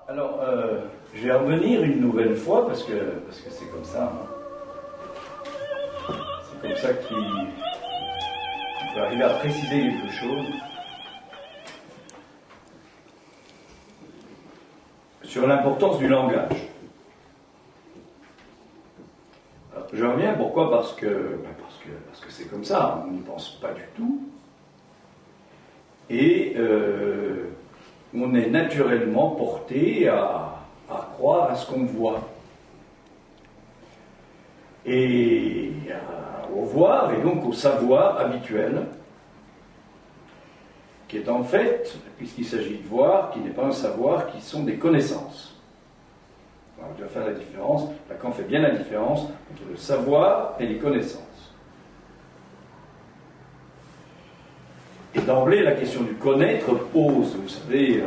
Alors, je vais revenir une nouvelle fois parce que c'est comme ça. Hein. C'est comme ça qu'il peut arriver à préciser quelque chose sur l'importance du langage. Alors, je reviens, pourquoi? Parce que c'est comme ça, on n'y pense pas du tout. Et on est naturellement porté à croire à ce qu'on voit. Et au voir, et donc au savoir habituel, qui est en fait, puisqu'il s'agit de voir, qui n'est pas un savoir, qui sont des connaissances. Alors, je dois faire la différence, Lacan fait bien la différence entre le savoir et les connaissances. Et d'emblée, la question du connaître pose, vous savez,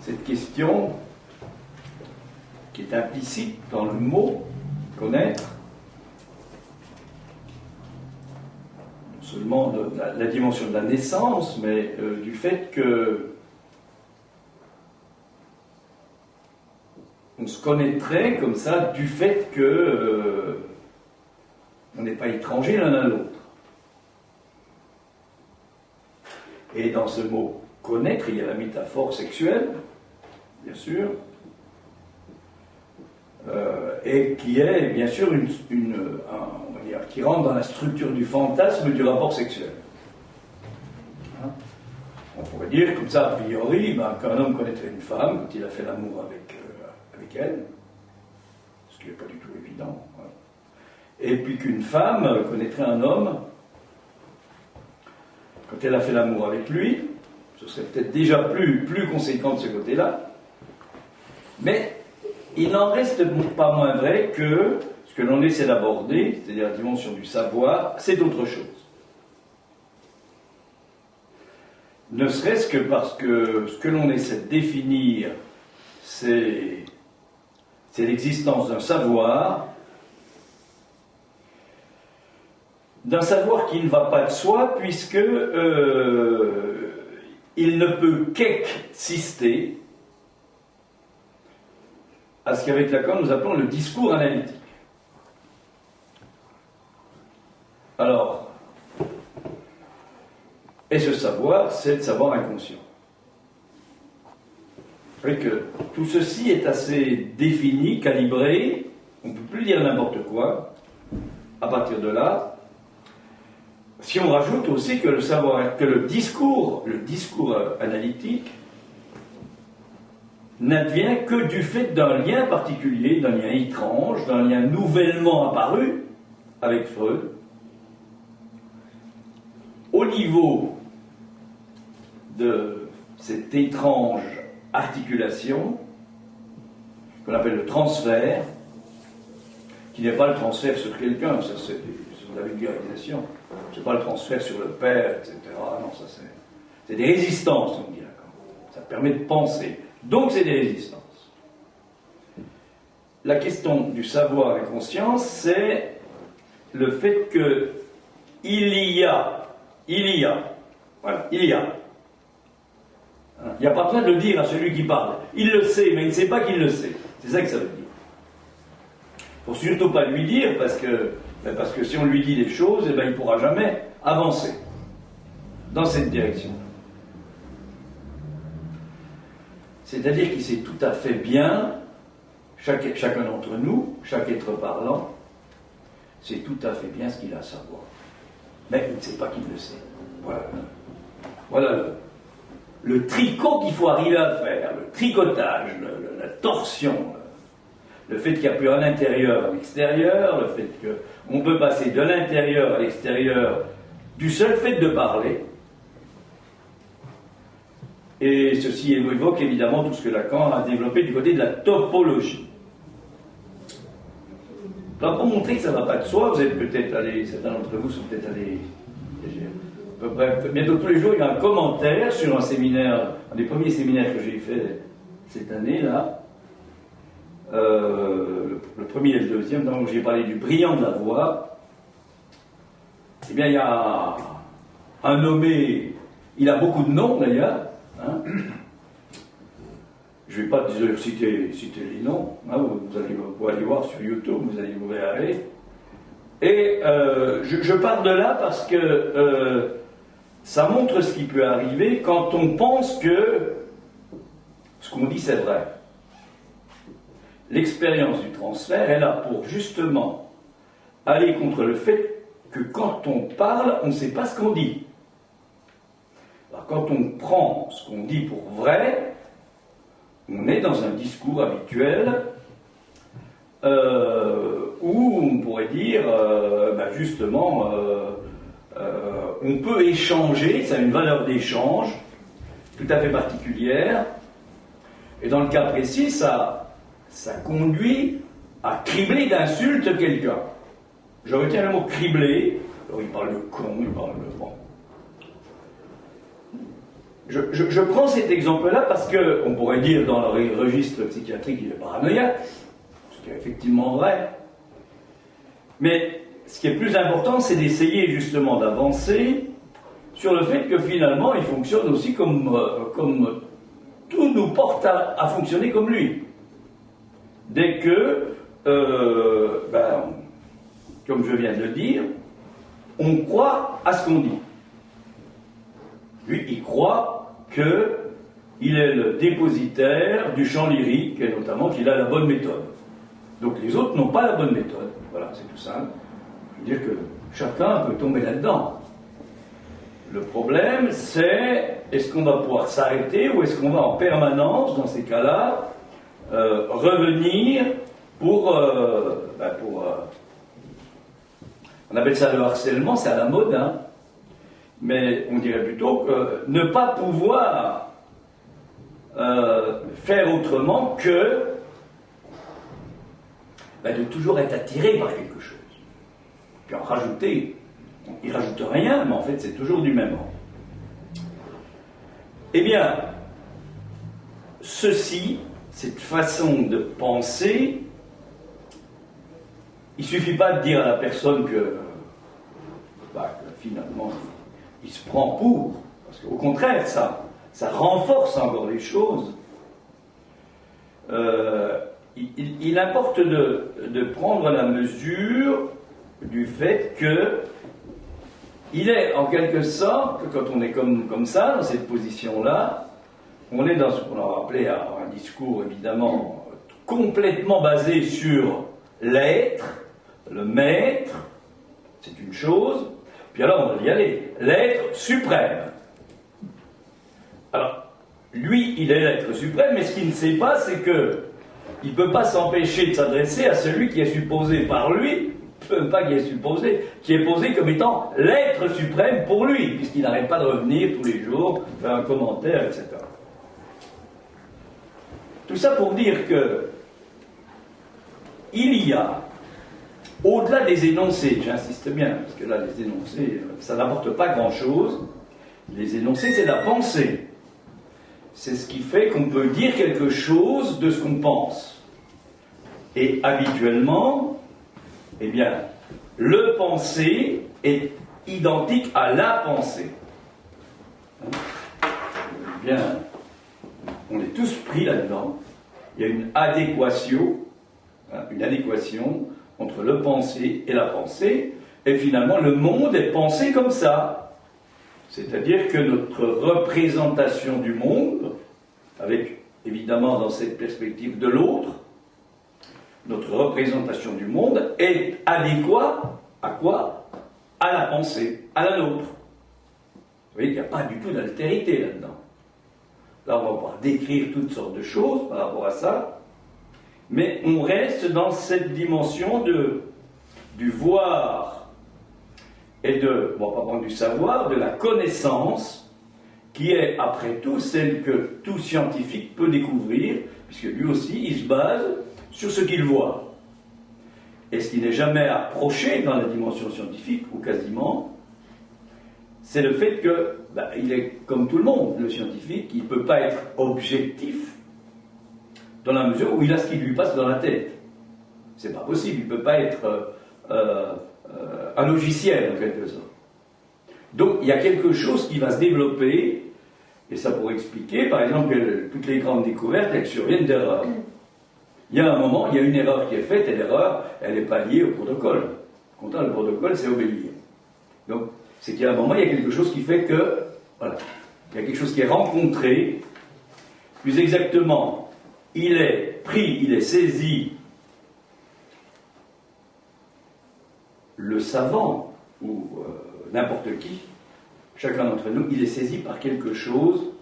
cette question qui est implicite dans le mot connaître, non seulement de la dimension de la naissance, mais du fait que on se connaîtrait comme ça du fait que on n'est pas étranger l'un à l'autre. Et dans ce mot connaître, il y a la métaphore sexuelle, bien sûr, et qui est bien sûr on va dire, qui rentre dans la structure du fantasme du rapport sexuel. Hein? On pourrait dire comme ça, a priori, qu'un homme connaîtrait une femme quand il a fait l'amour avec elle, ce qui n'est pas du tout évident. Voilà. Et puis qu'une femme connaîtrait un homme quand elle a fait l'amour avec lui, ce serait peut-être déjà plus conséquent de ce côté-là, mais il n'en reste pas moins vrai que ce que l'on essaie d'aborder, c'est-à-dire la dimension du savoir, c'est autre chose. Ne serait-ce que parce que ce que l'on essaie de définir, c'est l'existence d'un savoir qui ne va pas de soi, puisque il ne peut qu'exister à ce qu'avec Lacan nous appelons le discours analytique. Alors, et ce savoir, c'est le savoir inconscient. Vous savez que tout ceci est assez défini, calibré, on ne peut plus dire n'importe quoi. À partir de là, si on rajoute aussi que le discours analytique n'advient que du fait d'un lien particulier, d'un lien étrange, d'un lien nouvellement apparu avec Freud, au niveau de cette étrange articulation qu'on appelle le transfert, qui n'est pas le transfert sur quelqu'un, ça c'est de la vulgarisation, c'est pas le transfert sur le père, etc. Non, ça c'est des résistances, on dit là. Ça permet de penser. Donc c'est des résistances. La question du savoir et conscience, c'est le fait que il y a. Il n'y a pas besoin de le dire à celui qui parle. Il le sait, mais il ne sait pas qu'il le sait. C'est ça que ça veut dire. Il ne faut surtout pas lui dire, parce que si on lui dit des choses, il ne pourra jamais avancer dans cette direction. C'est-à-dire qu'il sait tout à fait bien, chacun d'entre nous, chaque être parlant, sait tout à fait bien ce qu'il a à savoir. Mais il ne sait pas qu'il le sait. Voilà le tricot qu'il faut arriver à faire, le tricotage, la torsion, le fait qu'il n'y a plus un intérieur à l'extérieur, le fait qu'on peut passer de l'intérieur à l'extérieur du seul fait de parler. Et ceci évoque évidemment tout ce que Lacan a développé du côté de la topologie. Alors pour montrer que ça ne va pas de soi, vous êtes peut-être allés, certains d'entre vous sont peut-être allés, bientôt tous les jours, il y a un commentaire sur un séminaire, un des premiers séminaires que j'ai fait cette année-là, le premier et le deuxième, donc j'ai parlé du brillant de la voix. Eh bien, il y a un nommé, il a beaucoup de noms d'ailleurs, hein, je ne vais pas citer les noms, hein, vous pouvez aller voir sur YouTube, vous verrez. Et je pars de là parce que ça montre ce qui peut arriver quand on pense que ce qu'on dit c'est vrai. L'expérience du transfert est là pour justement aller contre le fait que quand on parle, on ne sait pas ce qu'on dit. Alors, quand on prend ce qu'on dit pour vrai, on est dans un discours habituel où on pourrait dire, justement, on peut échanger, ça a une valeur d'échange tout à fait particulière, et dans le cas précis, ça conduit à cribler d'insultes quelqu'un. Je retiens le mot cribler, alors il parle de con, il parle de... Bon. Je prends cet exemple-là parce qu'on pourrait dire dans le registre psychiatrique qu'il est paranoïaque, ce qui est effectivement vrai. Mais ce qui est plus important, c'est d'essayer justement d'avancer sur le fait que finalement il fonctionne aussi comme tout nous porte à fonctionner comme lui. Dès que, comme je viens de le dire, on croit à ce qu'on dit. Lui, il croit qu'il est le dépositaire du chant lyrique, et notamment qu'il a la bonne méthode. Donc les autres n'ont pas la bonne méthode. Voilà, c'est tout simple. Je veux dire que chacun peut tomber là-dedans. Le problème, c'est est-ce qu'on va pouvoir s'arrêter ou est-ce qu'on va en permanence, dans ces cas-là, revenir pour on appelle ça le harcèlement, c'est à la mode, hein, mais on dirait plutôt que ne pas pouvoir faire autrement que de toujours être attiré par quelque chose. Puis en rajouter, il ne rajoute rien, mais en fait c'est toujours du même ordre. Eh bien, cette façon de penser, il ne suffit pas de dire à la personne que finalement il se prend pour, parce qu'au contraire, ça renforce encore les choses. Il importe de prendre la mesure du fait que il est en quelque sorte, quand on est comme ça, dans cette position-là, on est dans ce qu'on a appelé un discours évidemment complètement basé sur l'être, le maître, c'est une chose, puis alors on va y aller, l'être suprême. Alors, lui, il est l'être suprême, mais ce qu'il ne sait pas, c'est que il ne peut pas s'empêcher de s'adresser à celui qui est supposé par lui, pas qui est supposé, qui est posé comme étant l'être suprême pour lui, puisqu'il n'arrête pas de revenir tous les jours, faire un commentaire, etc. Tout ça pour dire que il y a, au-delà des énoncés, j'insiste bien, parce que là, les énoncés, ça n'apporte pas grand-chose. Les énoncés, c'est la pensée. C'est ce qui fait qu'on peut dire quelque chose de ce qu'on pense. Et habituellement, eh bien, le penser est identique à la pensée. Eh bien, on est tous pris là-dedans. Il y a une adéquation entre le penser et la pensée, et finalement le monde est pensé comme ça. C'est-à-dire que notre représentation du monde, avec évidemment dans cette perspective de l'autre, notre représentation du monde est adéquate à quoi? À la pensée, à la nôtre. Vous voyez qu'il n'y a pas du tout d'altérité là-dedans. Là, on va pouvoir décrire toutes sortes de choses par rapport à ça, mais on reste dans cette dimension du voir et pas prendre du savoir, de la connaissance, qui est, après tout, celle que tout scientifique peut découvrir, puisque lui aussi, il se base sur ce qu'il voit. Et ce qui n'est jamais approché dans la dimension scientifique, ou quasiment, c'est le fait que, il est comme tout le monde, le scientifique, il ne peut pas être objectif dans la mesure où il a ce qui lui passe dans la tête. C'est pas possible, il ne peut pas être un logiciel en quelque sorte. Donc il y a quelque chose qui va se développer Et ça pourrait expliquer, par exemple, que toutes les grandes découvertes, elles surviennent d'erreurs. Il y a un moment, il y a une erreur qui est faite, et l'erreur, elle n'est pas liée au protocole. Au contraire, le protocole, c'est obéir. Donc, c'est qu'il y a un moment, il y a quelque chose qui fait que, voilà, il y a quelque chose qui est rencontré. Plus exactement, il est pris, il est saisi. Le savant, ou n'importe qui, chacun d'entre nous, il est saisi par quelque chose,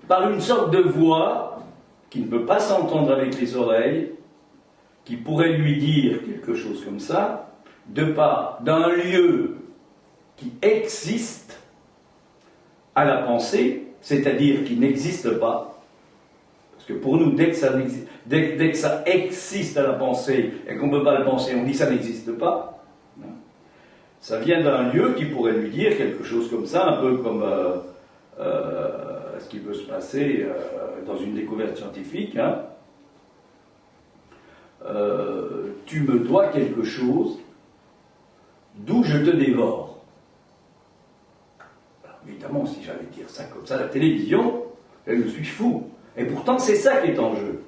par une sorte de voix qui ne peut pas s'entendre avec les oreilles, qui pourrait lui dire quelque chose comme ça, de part d'un lieu qui existe à la pensée, c'est-à-dire qui n'existe pas. Parce que pour nous, dès que ça existe à la pensée et qu'on ne peut pas le penser, on dit ça n'existe pas. Ça vient d'un lieu qui pourrait lui dire quelque chose comme ça, un peu comme ce qui peut se passer dans une découverte scientifique. Hein. Tu me dois quelque chose, d'où je te dévore. Alors, évidemment, si j'allais dire ça comme ça à la télévision, je suis fou. Et pourtant, c'est ça qui est en jeu.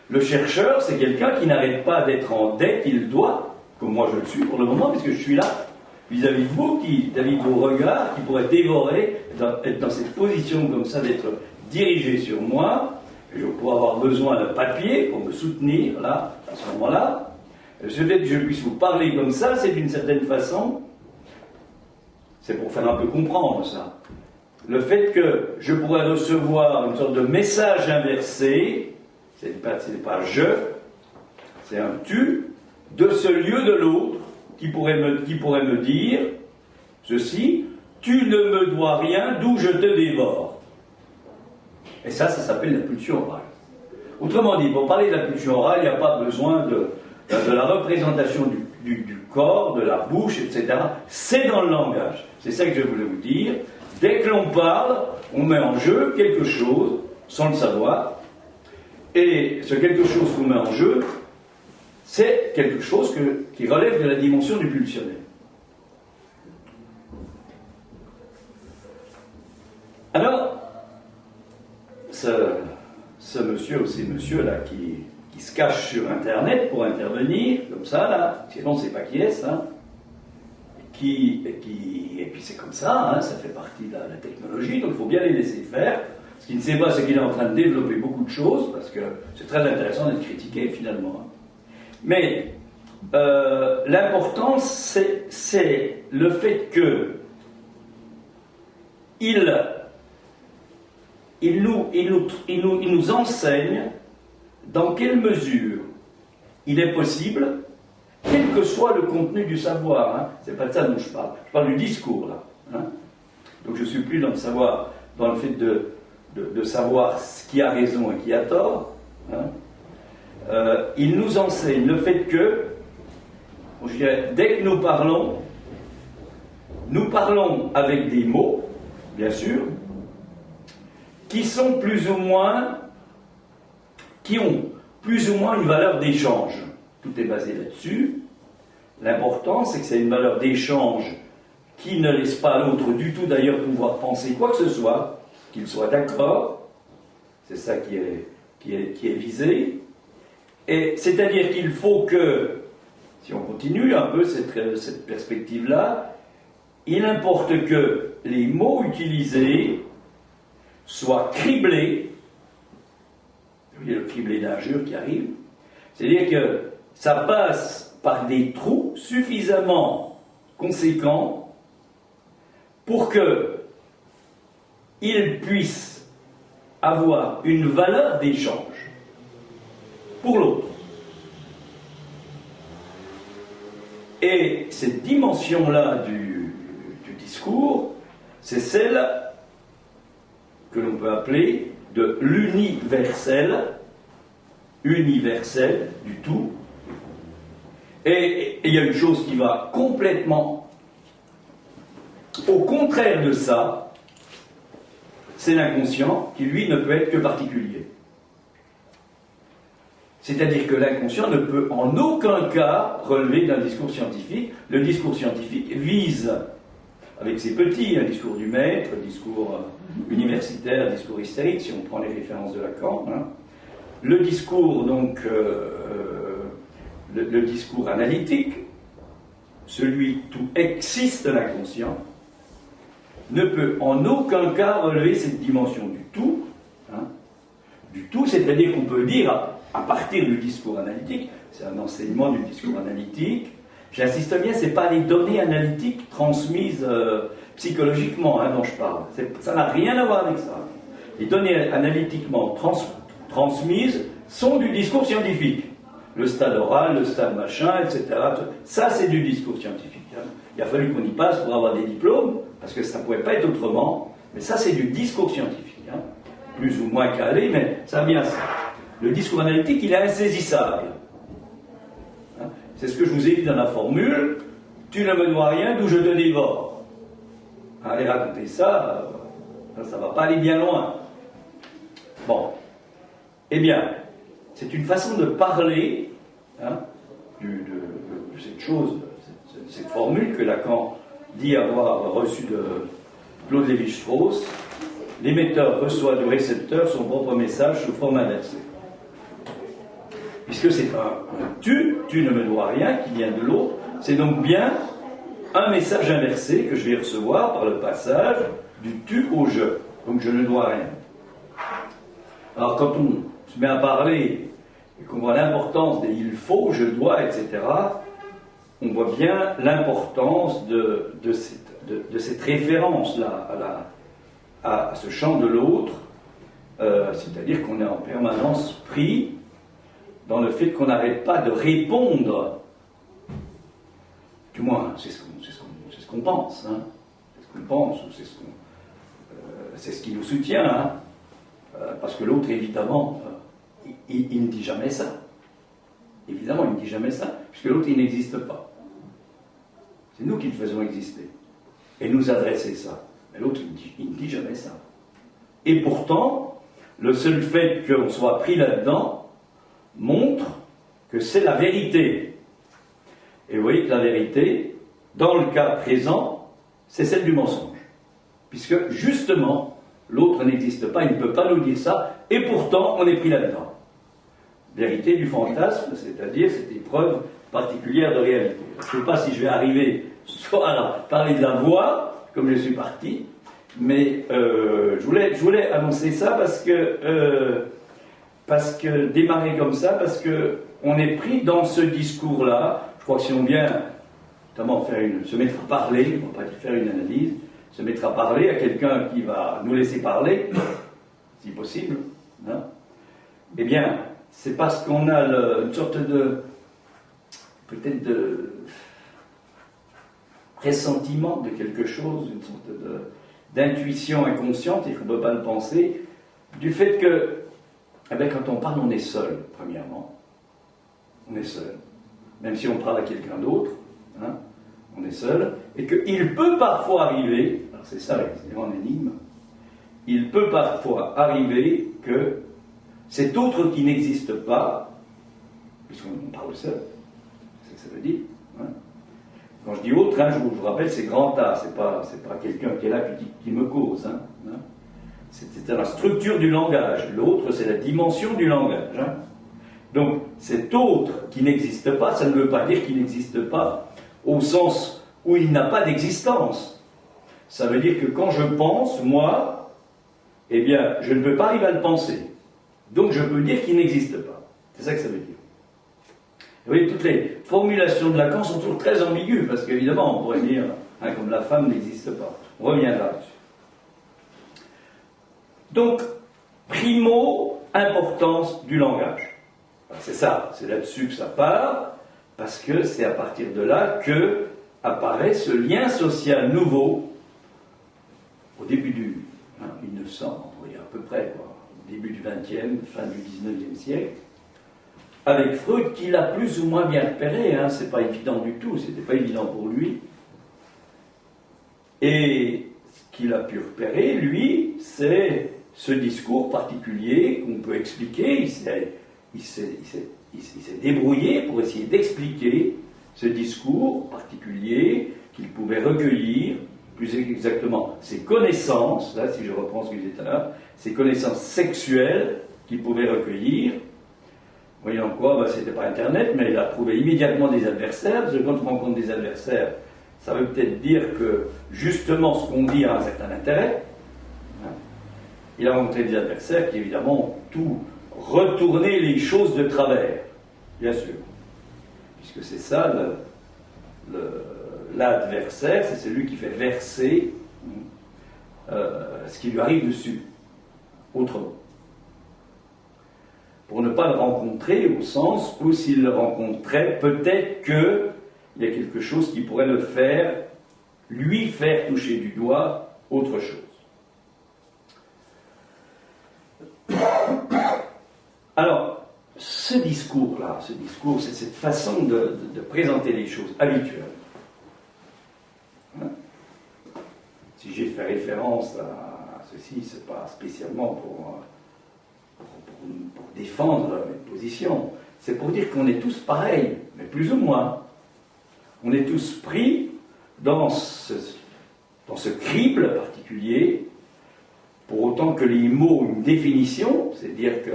Le chercheur, c'est quelqu'un qui n'arrête pas d'être en dette, il doit, comme moi je le suis pour le moment, puisque je suis là, vis-à-vis de vous, vis-à-vis de vos regards, qui pourraient dévorer, être dans cette position comme ça, d'être dirigé sur moi. Et je pourrais avoir besoin d'un papier pour me soutenir, là, à ce moment-là. Le fait que je puisse vous parler comme ça, c'est d'une certaine façon, c'est pour faire un peu comprendre ça. Le fait que je pourrais recevoir une sorte de message inversé, c'est pas je, c'est un tu, de ce lieu de l'autre, qui pourrait me dire ceci, tu ne me dois rien, d'où je te dévore. Et ça s'appelle la pulsion orale. Autrement dit, pour parler de la pulsion orale, il n'y a pas besoin de la représentation du corps, de la bouche, etc. C'est dans le langage. C'est ça que je voulais vous dire. Dès que l'on parle, on met en jeu quelque chose, sans le savoir, et ce quelque chose qu'on met en jeu, c'est quelque chose qui relève de la dimension du pulsionnel. Alors, ce monsieur ou ces messieurs-là qui se cachent sur Internet pour intervenir, comme ça, là, sinon on ne sait pas qui est-ce, hein, et puis c'est comme ça, hein, ça fait partie de la technologie, donc il faut bien les laisser faire. Ce qu'il ne sait pas, c'est qu'il est en train de développer beaucoup de choses, parce que c'est très intéressant d'être critiqué, finalement. Mais l'important, c'est le fait que il nous enseigne dans quelle mesure il est possible, quel que soit le contenu du savoir, hein, c'est pas de ça dont je parle du discours là. Hein, donc je suis plus dans le savoir, dans le fait de savoir qui a raison et qui a tort. Hein, il nous enseigne le fait que, je dirais, dès que nous parlons avec des mots, bien sûr, qui ont plus ou moins une valeur d'échange. Tout est basé là-dessus. L'important, c'est que c'est une valeur d'échange qui ne laisse pas l'autre du tout, d'ailleurs, pouvoir penser quoi que ce soit, qu'il soit d'accord. C'est ça qui est visé. Et c'est-à-dire qu'il faut que, si on continue un peu cette perspective-là, il importe que les mots utilisés soient criblés. Vous voyez le criblé d'injures qui arrive. C'est-à-dire que ça passe par des trous suffisamment conséquents pour qu'ils puissent avoir une valeur d'échange pour l'autre. Et cette dimension-là du discours, c'est celle que l'on peut appeler de l'universel du tout. Et il y a une chose qui va complètement au contraire de ça, c'est l'inconscient qui, lui, ne peut être que particulier. C'est-à-dire que l'inconscient ne peut en aucun cas relever d'un discours scientifique. Le discours scientifique vise avec ses petits, un discours du maître, discours universitaire, discours hystérique, si on prend les références de Lacan. Hein. Le discours, donc, le discours analytique, celui tout existe l'inconscient, ne peut en aucun cas relever cette dimension du tout. Hein, du tout, c'est-à-dire qu'on peut dire, à partir du discours analytique, c'est un enseignement du discours analytique, j'insiste bien, ce n'est pas les données analytiques transmises psychologiquement dont je parle. Ça n'a rien à voir avec ça. Les données analytiquement transmises sont du discours scientifique. Le stade oral, le stade machin, etc. Ça, c'est du discours scientifique. Hein. Il a fallu qu'on y passe pour avoir des diplômes, parce que ça ne pouvait pas être autrement. Mais ça, c'est du discours scientifique. Hein. Plus ou moins calé, mais ça vient ça. Le discours analytique, il est insaisissable. Hein. C'est ce que je vous ai dit dans la formule. Tu ne me dois rien, d'où je te dévore. Allez raconter ça, ça ne va pas aller bien loin. Bon. Eh bien, c'est une façon de parler hein, de cette chose, cette formule que Lacan dit avoir reçue de Claude Lévi-Strauss. L'émetteur reçoit du récepteur son propre message sous forme inversée. Puisque c'est un tu ne me dois rien, qui vient de l'autre, c'est donc bien un message inversé que je vais recevoir par le passage du tu au je. Donc je ne dois rien. Alors quand on se met à parler et qu'on voit l'importance des il faut, je dois, etc., on voit bien l'importance de cette référence-là à ce champ de l'autre, c'est-à-dire qu'on est en permanence pris dans le fait qu'on n'arrête pas de répondre, du moins c'est ce qu'on pense, hein. C'est ce qu'on pense, ou c'est ce qui nous soutient, hein. Parce que l'autre, évidemment, il ne dit jamais ça. Évidemment, il ne dit jamais ça, puisque l'autre, il n'existe pas. C'est nous qui le faisons exister. Et nous adresser ça. Mais l'autre, il ne dit jamais ça. Et pourtant, le seul fait qu'on soit pris là-dedans montre que c'est la vérité. Et vous voyez que la vérité, dans le cas présent, c'est celle du mensonge. Puisque, justement, l'autre n'existe pas, il ne peut pas nous dire ça, et pourtant, on est pris là-dedans. Vérité du fantasme, c'est-à-dire cette épreuve particulière de réalité. Je ne sais pas si je vais arriver soit à parler de la voix, comme je suis parti, mais je voulais annoncer ça parce que démarrer comme ça, parce qu'on est pris dans ce discours-là. Je crois que si on vient, notamment se mettre à parler, on ne va pas faire une analyse, se mettre à parler à quelqu'un qui va nous laisser parler, si possible, hein, eh bien, c'est parce qu'on a une sorte de, peut-être de pressentiment de quelque chose, une sorte d'intuition inconsciente, et qu'on ne peut pas le penser, du fait que, eh bien, quand on parle, on est seul, premièrement. On est seul. Même si on parle à quelqu'un d'autre, hein, on est seul, et qu'il peut parfois arriver, alors c'est ça la grande énigme, il peut parfois arriver que cet autre qui n'existe pas, puisqu'on parle seul, c'est ce que ça veut dire, hein. Quand je dis autre, hein, je vous rappelle, c'est grand A, c'est pas quelqu'un qui est là qui me cause, hein. C'est la structure du langage. L'autre, c'est la dimension du langage, hein. Donc, cet autre qui n'existe pas, ça ne veut pas dire qu'il n'existe pas au sens où il n'a pas d'existence. Ça veut dire que quand je pense, moi, eh bien, je ne peux pas arriver à le penser. Donc, je peux dire qu'il n'existe pas. C'est ça que ça veut dire. Vous voyez, toutes les formulations de Lacan sont toujours très ambiguës, parce qu'évidemment, on pourrait dire, hein, comme la femme n'existe pas. On reviendra là-dessus. Donc, primo, importance du langage. C'est ça, c'est là-dessus que ça part, parce que c'est à partir de là que apparaît ce lien social nouveau, au début du 1900, on pourrait dire à peu près, quoi, au début du XXe, fin du XIXe siècle, avec Freud, qui l'a plus ou moins bien repéré, hein, c'est pas évident du tout, c'était pas évident pour lui. Et ce qu'il a pu repérer, lui, c'est ce discours particulier qu'on peut expliquer. Il s'est débrouillé pour essayer d'expliquer ce discours particulier qu'il pouvait recueillir plus exactement ses connaissances, là si je reprends ce que je disais tout à l'heure, ses connaissances sexuelles qu'il pouvait recueillir, voyant quoi, c'était pas Internet, mais il a trouvé immédiatement des adversaires, parce que quand on rencontre des adversaires, ça veut peut-être dire que justement ce qu'on dit a un certain intérêt. Il a rencontré des adversaires qui évidemment ont tout retourné les choses de travers, bien sûr. Puisque c'est ça, l'adversaire, c'est celui qui fait verser ce qui lui arrive dessus, autrement. Pour ne pas le rencontrer, au sens où s'il le rencontrait, peut-être qu'il y a quelque chose qui pourrait le faire, lui faire toucher du doigt autre chose. Alors, ce discours-là, c'est cette façon de présenter les choses habituelles. Hein? Si j'ai fait référence à ceci, c'est pas spécialement pour défendre mes positions. C'est pour dire qu'on est tous pareils, mais plus ou moins. On est tous pris dans ce crible particulier, pour autant que les mots ont une définition, c'est-à-dire que,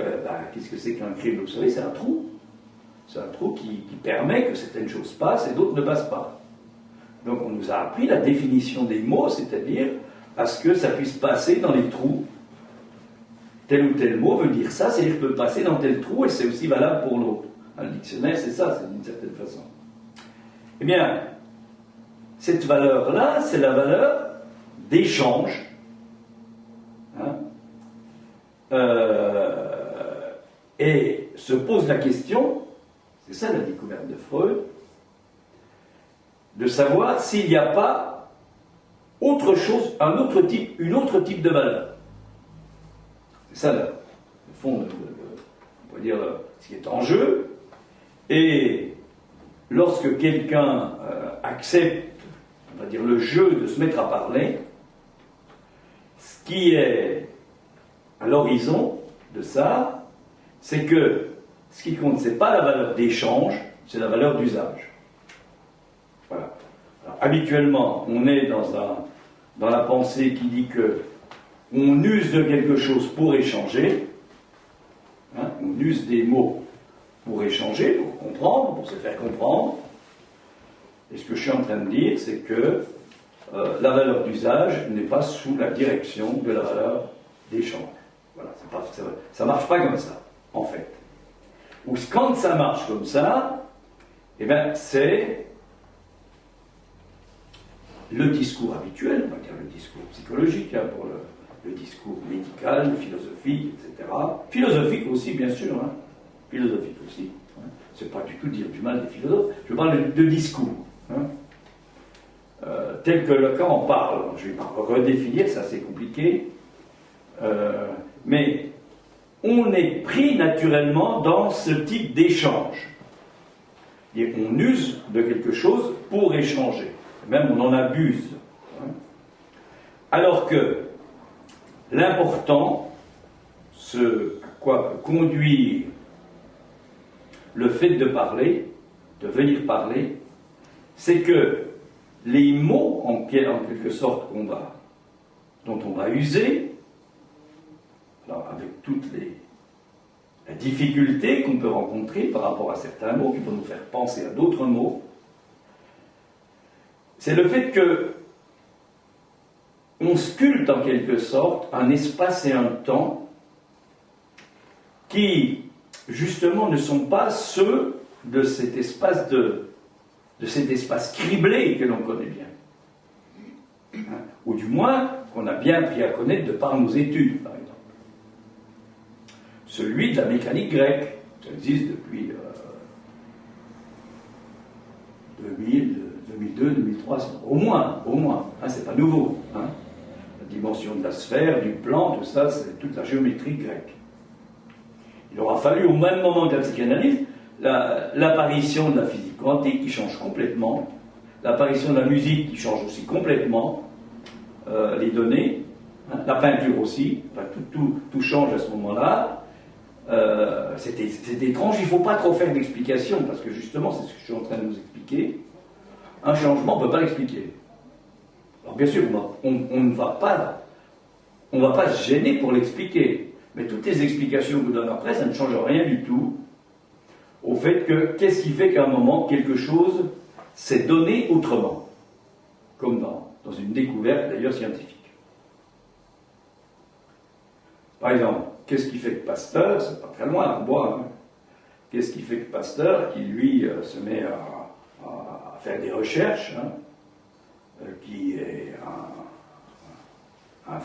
qu'est-ce que c'est qu'un crible? Vous savez, c'est un trou. C'est un trou qui permet que certaines choses passent et d'autres ne passent pas. Donc on nous a appris la définition des mots, c'est-à-dire à ce que ça puisse passer dans les trous. Tel ou tel mot veut dire ça, c'est-à-dire qu'il peut passer dans tel trou et c'est aussi valable pour l'autre. Le dictionnaire, c'est ça, c'est d'une certaine façon. Eh bien, cette valeur-là, c'est la valeur d'échange. Et se pose la question, c'est ça la découverte de Freud, de savoir s'il n'y a pas autre chose, une autre type de valeur. C'est ça le fond, on pourrait dire, ce qui est en jeu. Et lorsque quelqu'un accepte, on va dire, le jeu de se mettre à parler, ce qui est à l'horizon de ça, c'est que ce qui compte, c'est pas la valeur d'échange, c'est la valeur d'usage. Voilà. Alors, habituellement, on est dans la pensée qui dit que on use de quelque chose pour échanger, on use des mots pour échanger, pour comprendre, pour se faire comprendre. Et ce que je suis en train de dire, c'est que la valeur d'usage n'est pas sous la direction de la valeur d'échange. Voilà, ça ne marche pas comme ça, en fait. Ou quand ça marche comme ça, eh bien, c'est le discours habituel, on va dire le discours psychologique, pour le discours médical, philosophique, etc. Philosophique aussi, bien sûr. Philosophique aussi. C'est pas du tout dire du mal des philosophes. Je parle de discours. Tel que Lacan en parle. Je vais pas redéfinir, ça c'est compliqué. Mais on est pris naturellement dans ce type d'échange. Et on use de quelque chose pour échanger. Même on en abuse. Alors que l'important, ce à quoi peut conduire le fait de parler, de venir parler, c'est que les mots, en quelque sorte, dont on va user, alors avec toutes la difficulté qu'on peut rencontrer par rapport à certains mots qui vont nous faire penser à d'autres mots, c'est le fait que on sculpte en quelque sorte un espace et un temps qui, justement, ne sont pas ceux de cet espace cet espace criblé que l'on connaît bien. Ou du moins, qu'on a bien appris à connaître de par nos études, par exemple. Celui de la mécanique grecque, ça existe depuis 2002, 2003, au moins, c'est pas nouveau. La dimension de la sphère, du plan, tout ça, c'est toute la géométrie grecque. Il aura fallu, au même moment que la psychanalyse, l'apparition de la physique quantique qui change complètement, l'apparition de la musique qui change aussi complètement les données, la peinture aussi, enfin, tout change à ce moment-là. C'est étrange, il ne faut pas trop faire d'explications, parce que justement, c'est ce que je suis en train de vous expliquer. Un changement, on ne peut pas l'expliquer. Alors bien sûr, on ne va pas se gêner pour l'expliquer. Mais toutes les explications que vous donne après, ça ne change rien du tout au fait que, qu'est-ce qui fait qu'à un moment, quelque chose s'est donné autrement, comme dans une découverte d'ailleurs scientifique. Par exemple, qu'est-ce qui fait que Pasteur, c'est pas très loin, Arbois, hein, qu'est-ce qui fait que Pasteur, qui lui se met à faire des recherches, hein, qui est un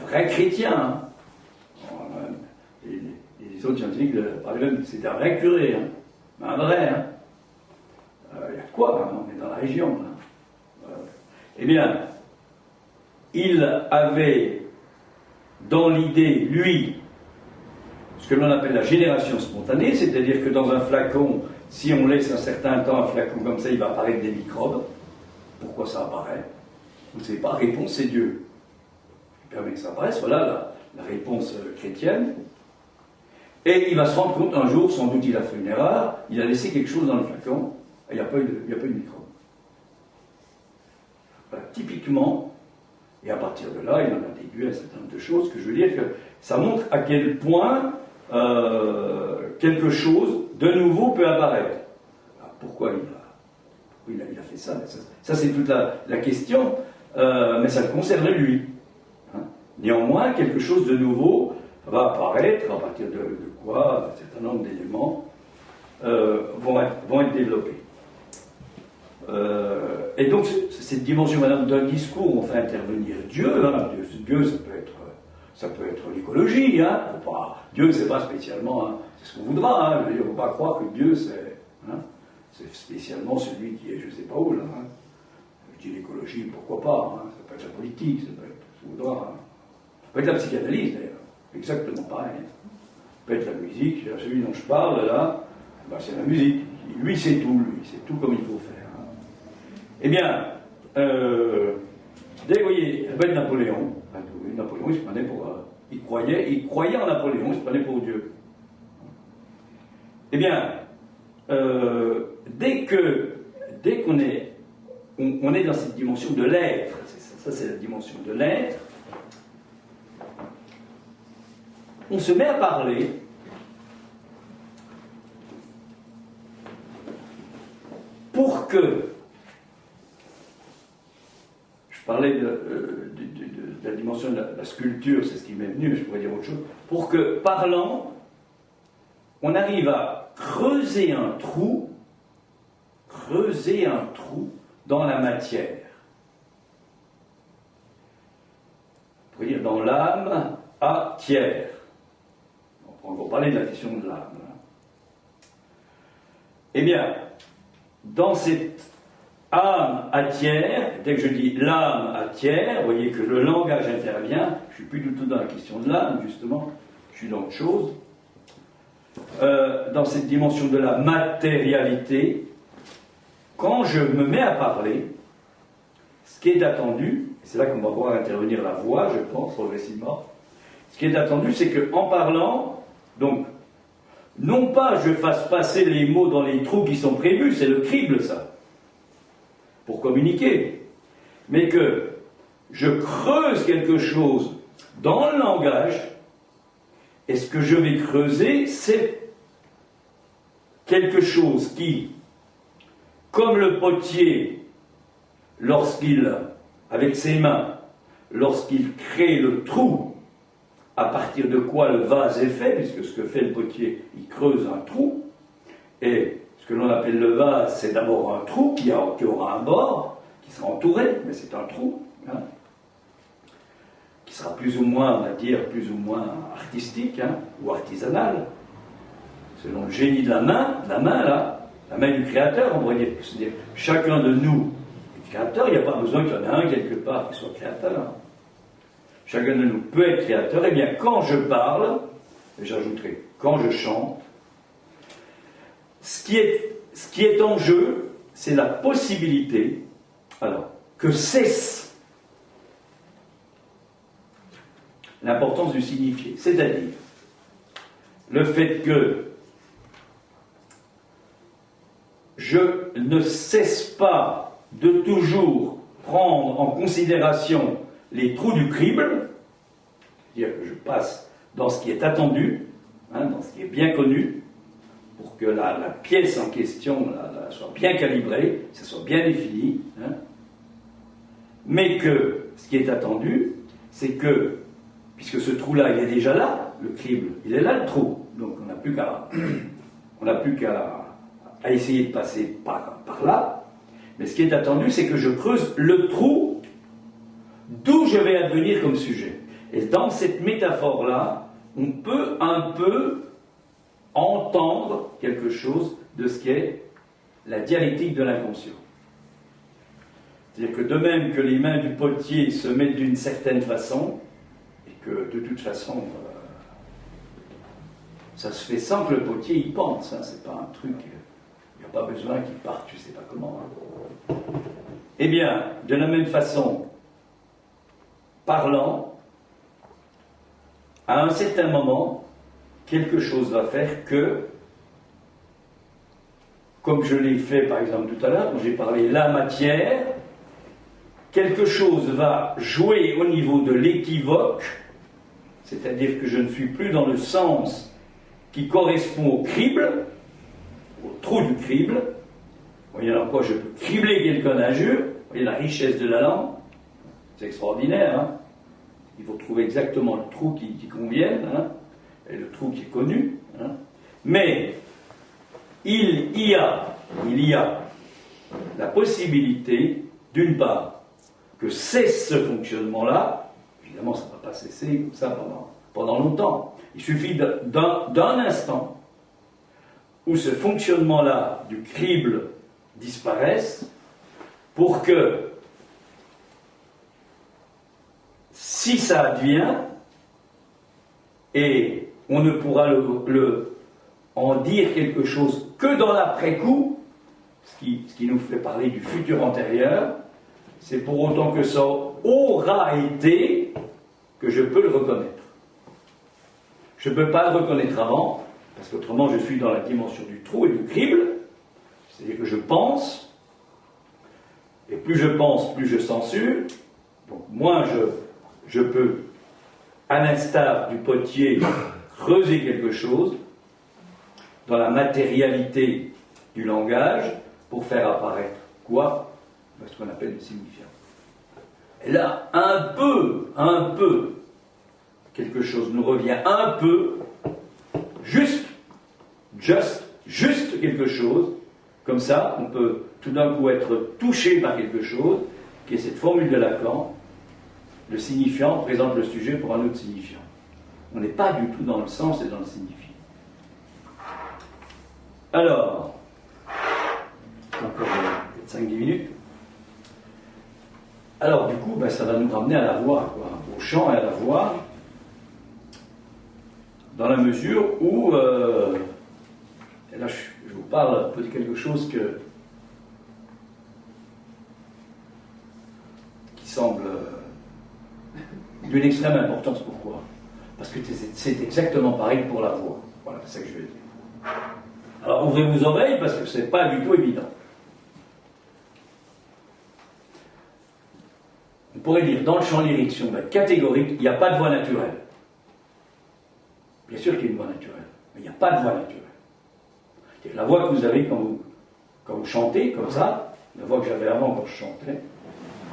vrai chrétien, hein, les autres scientifiques, par exemple, c'est un vrai curé, hein, un vrai, hein. Il y a de quoi, hein, on est dans la région. Hein. Eh bien, il avait dans l'idée, lui, ce que l'on appelle la génération spontanée, c'est-à-dire que dans un flacon, si on laisse un certain temps un flacon comme ça, il va apparaître des microbes. Pourquoi ça apparaît? Vous ne savez pas, réponse c'est Dieu. Il permet que ça apparaisse, voilà la réponse chrétienne. Et il va se rendre compte un jour, sans doute il a fait une erreur, il a laissé quelque chose dans le flacon, et il n'y a pas eu de microbes. Voilà, typiquement, et à partir de là, il en a déduit un certain nombre de choses, que je veux dire que ça montre à quel point quelque chose de nouveau peut apparaître. Alors, pourquoi il a fait ça? Ça c'est toute la question, mais ça le concerne lui. Hein. Néanmoins, quelque chose de nouveau va apparaître, à partir de quoi un certain nombre d'éléments vont être développés. Et donc, cette dimension, madame, d'un discours, on fait intervenir Dieu. Hein. Dieu, ça peut être l'écologie. Hein. Dieu, c'est pas spécialement, hein, c'est ce qu'on voudra. Hein. Il ne faut pas croire que Dieu, c'est spécialement celui qui est je ne sais pas où. Là, hein. Je dis l'écologie, pourquoi pas. Hein. Ça peut être la politique, ça peut être ce qu'on voudra. Hein. Ça peut être la psychanalyse, d'ailleurs. Exactement pareil. Ça peut être la musique. Celui dont je parle, là, ben, c'est la musique. Lui, c'est tout. Lui, c'est tout comme il faut faire. Eh bien, vous voyez, Napoléon, il se prenait pour... il croyait en Napoléon, il se prenait pour Dieu. Eh bien, dès qu'on est... On est dans cette dimension de l'être, ça c'est la dimension de l'être, on se met à parler pour que... Je parlais de la dimension de la sculpture, c'est ce qui m'est venu, mais je pourrais dire autre chose. Pour que, parlant, on arrive à creuser un trou dans la matière. On pourrait dire dans l'âme à tiers. On va parler de la question de l'âme. Eh bien, dans cette âme à tiers, dès que je dis l'âme à tiers, vous voyez que le langage intervient, je ne suis plus du tout dans la question de l'âme, justement, je suis dans autre chose. Dans cette dimension de la matérialité, quand je me mets à parler, ce qui est attendu, et c'est là qu'on va voir intervenir la voix, je pense, progressivement, ce qui est attendu, c'est qu'en parlant, donc, non pas je fasse passer les mots dans les trous qui sont prévus, c'est le crible, ça, pour communiquer, mais que je creuse quelque chose dans le langage, et ce que je vais creuser, c'est quelque chose qui, comme le potier, avec ses mains, lorsqu'il crée le trou, à partir de quoi le vase est fait, puisque ce que fait le potier, il creuse un trou, et ce que l'on appelle le vase, c'est d'abord un trou qui aura un bord, qui sera entouré, mais c'est un trou, hein, qui sera plus ou moins, on va dire, plus ou moins artistique, hein, ou artisanal, selon le génie de la main là, la main du créateur, on pourrait dire. C'est-à-dire, chacun de nous est créateur, il n'y a pas besoin qu'il y en ait un quelque part qui soit créateur. Chacun de nous peut être créateur. Eh bien, quand je parle, et j'ajouterai, quand je chante, ce qui est en jeu, c'est la possibilité, alors, que cesse l'importance du signifié. C'est-à-dire, le fait que je ne cesse pas de toujours prendre en considération les trous du crible, c'est-à-dire que je passe dans ce qui est attendu, hein, dans ce qui est bien connu, pour que la pièce en question soit bien calibrée, que ça soit bien défini, hein, mais que ce qui est attendu, c'est que, puisque ce trou-là, il est déjà là, le crible, il est là le trou, donc on n'a plus qu'à essayer de passer par là, mais ce qui est attendu, c'est que je creuse le trou d'où je vais advenir comme sujet. Et dans cette métaphore-là, on peut un peu entendre quelque chose de ce qu'est la dialectique de l'inconscient. C'est-à-dire que de même que les mains du potier se mettent d'une certaine façon, et que de toute façon, ça se fait sans que le potier y pense, hein, c'est pas un truc, il n'y a pas besoin qu'il parte, je sais pas comment. Hein. Eh bien, de la même façon, parlant, à un certain moment, quelque chose va faire que, comme je l'ai fait par exemple tout à l'heure, quand j'ai parlé la matière, quelque chose va jouer au niveau de l'équivoque, c'est-à-dire que je ne suis plus dans le sens qui correspond au crible, au trou du crible. Vous voyez alors quoi, je peux cribler quelqu'un d'injure, vous voyez la richesse de la langue, c'est extraordinaire, hein. Il faut trouver exactement le trou qui convienne, hein, et le trou qui est connu, hein. Mais il y a la possibilité, d'une part, que cesse ce fonctionnement-là, évidemment ça ne va pas cesser comme ça pendant longtemps, il suffit d'un instant où ce fonctionnement-là du crible disparaisse pour que, si ça advient, et on ne pourra en dire quelque chose que dans l'après-coup, ce qui nous fait parler du futur antérieur, c'est pour autant que ça aura été que je peux le reconnaître. Je ne peux pas le reconnaître avant, parce qu'autrement je suis dans la dimension du trou et du crible, c'est-à-dire que je pense, et plus je pense, plus je censure, donc moins je peux, à l'instar du potier, creuser quelque chose dans la matérialité du langage pour faire apparaître quoi? Ce qu'on appelle le signifiant. Et là, un peu, quelque chose nous revient un peu, juste quelque chose, comme ça, on peut tout d'un coup être touché par quelque chose, qui est cette formule de Lacan, le signifiant présente le sujet pour un autre signifiant. On n'est pas du tout dans le sens et dans le signifiant. Alors, encore 5-10 minutes. Alors, du coup, ça va nous ramener à la voix, quoi, au chant et à la voix, dans la mesure où, et là je vous parle un peu de quelque chose qui semble d'une extrême importance. Pourquoi? Parce que c'est exactement pareil pour la voix. Voilà, c'est ça que je vais dire. Alors, ouvrez vos oreilles, parce que c'est pas du tout évident. On pourrait dire, dans le champ lyrique, si on va être catégorique, il n'y a pas de voix naturelle. Bien sûr qu'il y a une voix naturelle, mais il n'y a pas de voix naturelle. C'est la voix que vous avez quand vous chantez, comme ça, la voix que j'avais avant quand je chantais,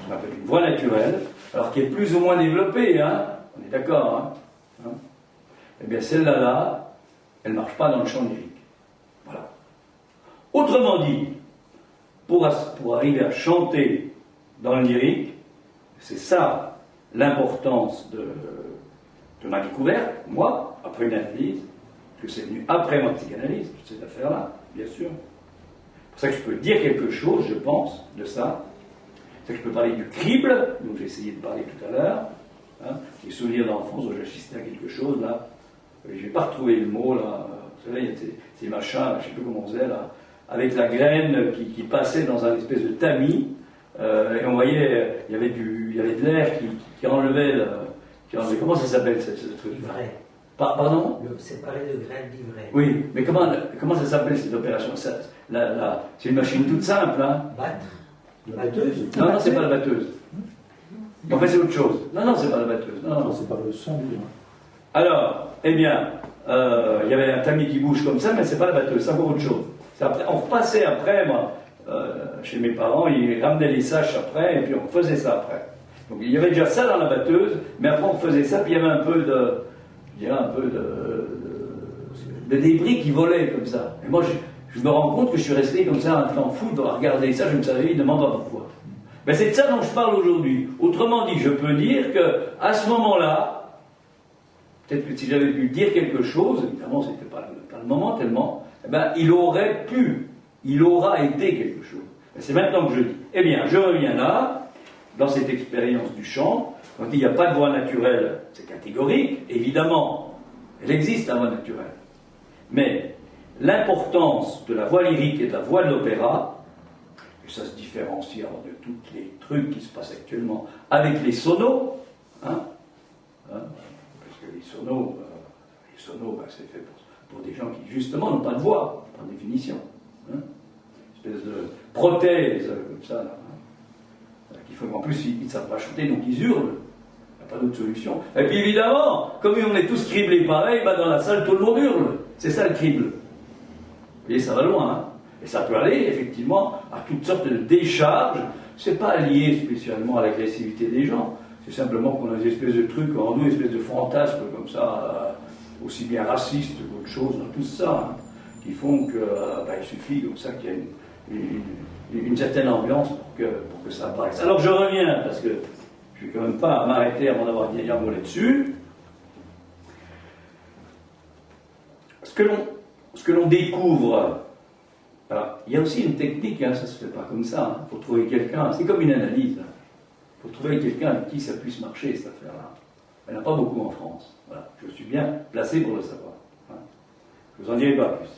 je m'appelle une voix naturelle, alors qui est plus ou moins développée, hein, on est d'accord, hein. Eh bien celle-là, elle ne marche pas dans le champ lyrique. Voilà. Autrement dit, pour arriver à chanter dans le lyrique, c'est ça l'importance de ma découverte, moi, après une analyse, que c'est venu après ma psychanalyse, toute cette affaire-là, bien sûr. C'est pour ça que je peux dire quelque chose, je pense, de ça. C'est que je peux parler du crible, dont j'ai essayé de parler tout à l'heure, hein, des souvenirs d'enfance où j'assistais à quelque chose, là. Je n'ai pas retrouvé le mot, là. Vous savez, il y a ces machins, là, je ne sais plus comment on faisait, là, avec la graine qui passait dans un espèce de tamis, et on voyait, il y avait de l'air qui enlevait, comment ça s'appelle ce truc? L'ivraie. Pardon? Séparé de graines d'ivraie. Oui, mais comment ça s'appelle cette opération? C'est une machine toute simple, hein? Battre. La batteuse? Non, non, c'est pas la batteuse. En fait, c'est autre chose. Non, non, c'est pas la batteuse. Non, non. C'est pas le son du. Alors, eh bien, il y avait un tamis qui bouge comme ça, mais c'est pas la batteuse, c'est encore autre chose. Après, on repassait après, moi, chez mes parents, ils ramenaient les saches après, et puis on faisait ça après. Donc il y avait déjà ça dans la batteuse, mais après on faisait ça, puis il y avait un peu de, je dirais un peu de débris qui volaient comme ça. Et moi, je me rends compte que je suis resté comme ça un temps fou de regarder ça, je me savais évidemment pas pourquoi. Mais c'est de ça dont je parle aujourd'hui. Autrement dit, je peux dire qu'à ce moment-là, peut-être que si j'avais pu dire quelque chose, évidemment c'était pas le moment tellement, eh ben, il aura été quelque chose. Et c'est maintenant que je dis. Eh bien, je reviens là, dans cette expérience du chant, quand il n'y a pas de voix naturelle, c'est catégorique, évidemment, elle existe la voix naturelle. Mais l'importance de la voix lyrique et de la voix de l'opéra, et ça se différencie alors de tous les trucs qui se passent actuellement avec les sonos, parce que les sonos, ben, c'est fait pour des gens qui justement n'ont pas de voix, par définition. Une espèce de prothèse comme ça, là, qui font, en plus ils ne savent pas chanter, donc ils hurlent. Il n'y a pas d'autre solution. Et puis évidemment, comme on est tous criblés pareil, ben, dans la salle tout le monde hurle. C'est ça le crible. Vous voyez, ça va loin. Hein. Et ça peut aller effectivement à toutes sortes de décharges. C'est pas lié spécialement à l'agressivité des gens. C'est simplement qu'on a des espèces de trucs en nous, des espèces de fantasmes comme ça, aussi bien racistes qu'autre chose, dans tout ça, hein, qui font que il suffit comme ça qu'il y ait une certaine ambiance pour que ça apparaisse. Alors je reviens, parce que je ne vais quand même pas m'arrêter avant d'avoir dit un mot là-dessus. Ce que l'on découvre, alors, il y a aussi une technique, hein, ça ne se fait pas comme ça, il faut trouver quelqu'un, c'est comme une analyse. Il faut trouver quelqu'un avec qui ça puisse marcher, cette affaire-là. Il n'y en a pas beaucoup en France. Voilà. Je suis bien placé pour le savoir. Hein. Je vous en dirai pas plus.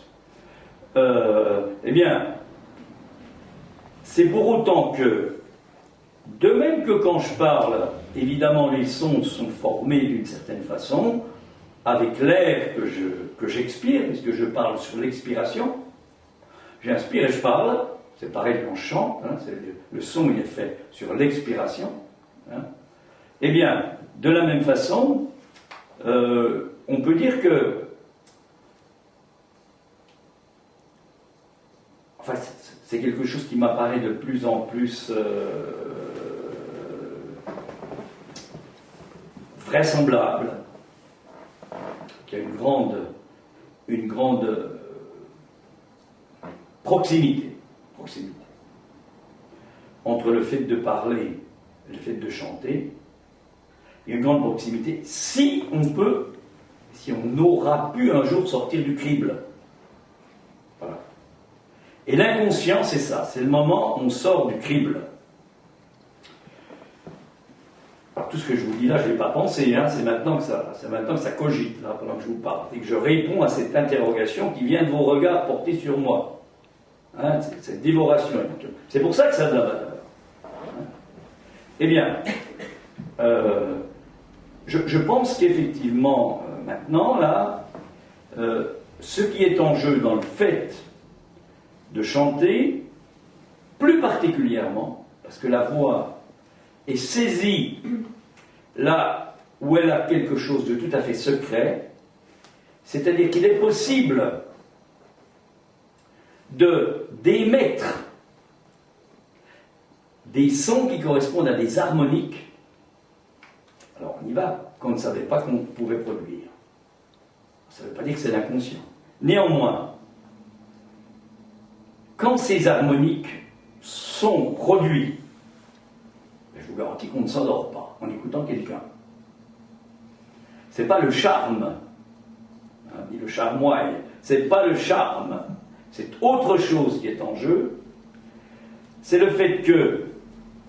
Eh bien, c'est pour autant que, de même que quand je parle, évidemment les sons sont formés d'une certaine façon, avec l'air que j'expire, puisque je parle sur l'expiration, j'inspire et je parle, c'est pareil quand je chante, hein, le son il est fait sur l'expiration. Hein. Eh bien, de la même façon, on peut dire que, enfin, c'est quelque chose qui m'apparaît de plus en plus vraisemblable, qu'il y a une grande proximité entre le fait de parler et le fait de chanter. Il y a une grande proximité si on aura pu un jour sortir du crible. Voilà. Et l'inconscient, c'est ça, c'est le moment où on sort du crible. Alors tout ce que je vous dis là, je ne l'ai pas pensé, hein, c'est maintenant que ça cogite, là, pendant que je vous parle, et que je réponds à cette interrogation qui vient de vos regards portés sur moi. Hein, cette dévoration. C'est pour ça que ça a de la valeur. Hein. Eh bien, je pense qu'effectivement, maintenant, là, ce qui est en jeu dans le fait de chanter, plus particulièrement, parce que la voix est saisie là où elle a quelque chose de tout à fait secret, c'est-à-dire qu'il est possible d'émettre des sons qui correspondent à des harmoniques. Alors on y va, qu'on ne savait pas qu'on pouvait produire. Ça ne veut pas dire que c'est l'inconscient. Néanmoins, quand ces harmoniques sont produits, je vous garantis qu'on ne s'endort pas en écoutant quelqu'un. C'est pas le charme, hein, ni le charmoil, c'est pas le charme, c'est autre chose qui est en jeu. C'est le fait qu'il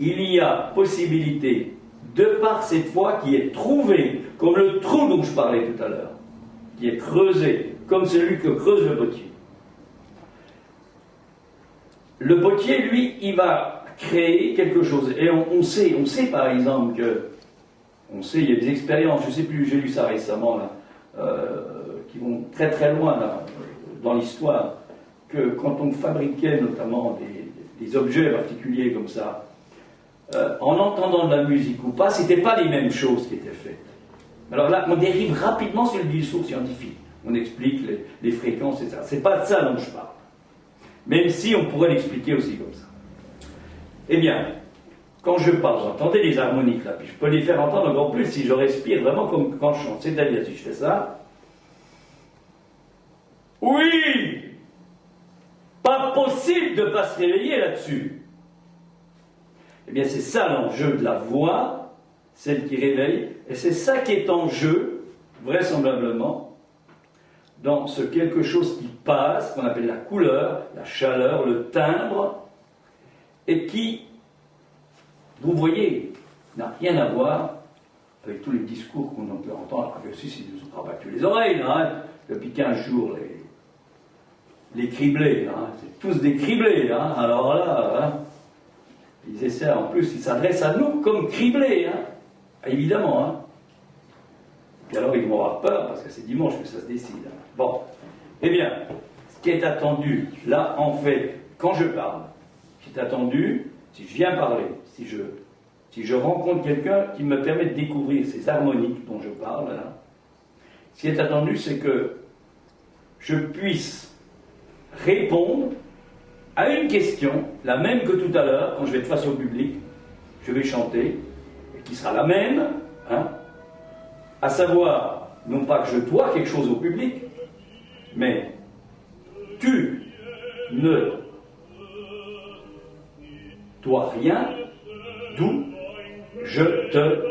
y a possibilité, de par cette voix qui est trouvée, comme le trou dont je parlais tout à l'heure, qui est creusé, comme celui que creuse le potier. Le potier, lui, il va créer quelque chose. Et on sait par exemple que, il y a des expériences, je ne sais plus, j'ai lu ça récemment, là, qui vont très très loin là, dans l'histoire, que quand on fabriquait notamment des objets particuliers comme ça, en entendant de la musique ou pas, c'était pas les mêmes choses qui étaient faites. Alors là, on dérive rapidement sur le discours scientifique. On explique les fréquences, etc. C'est pas de ça dont je parle. Même si on pourrait l'expliquer aussi comme ça. Eh bien, quand je parle, vous entendez les harmoniques là, puis je peux les faire entendre encore plus si je respire vraiment comme quand je chante. C'est-à-dire, si je fais ça, oui, pas possible de ne pas se réveiller là-dessus. Eh bien, c'est ça l'enjeu de la voix, celle qui réveille, et c'est ça qui est en jeu, vraisemblablement, dans ce quelque chose qui passe, qu'on appelle la couleur, la chaleur, le timbre, et qui, vous voyez, n'a rien à voir avec tous les discours qu'on peut entendre. Ah, si, ils nous ont rabattu les oreilles, là, hein, depuis 15 jours, les criblés, hein, c'est tous des criblés, hein, alors là, hein, ils essaient, en plus, ils s'adressent à nous comme criblés, hein, évidemment, hein. Puis alors ils vont avoir peur, parce que c'est dimanche que ça se décide. Hein. Bon, eh bien, ce qui est attendu, là, en fait, quand je parle, ce qui est attendu, si je viens parler, si je rencontre quelqu'un qui me permet de découvrir ces harmoniques dont je parle, là, ce qui est attendu, c'est que je puisse répondre à une question, la même que tout à l'heure, quand je vais être face au public, je vais chanter, et qui sera la même, hein, à savoir, non pas que je dois quelque chose au public, mais tu ne dois rien, d'où je te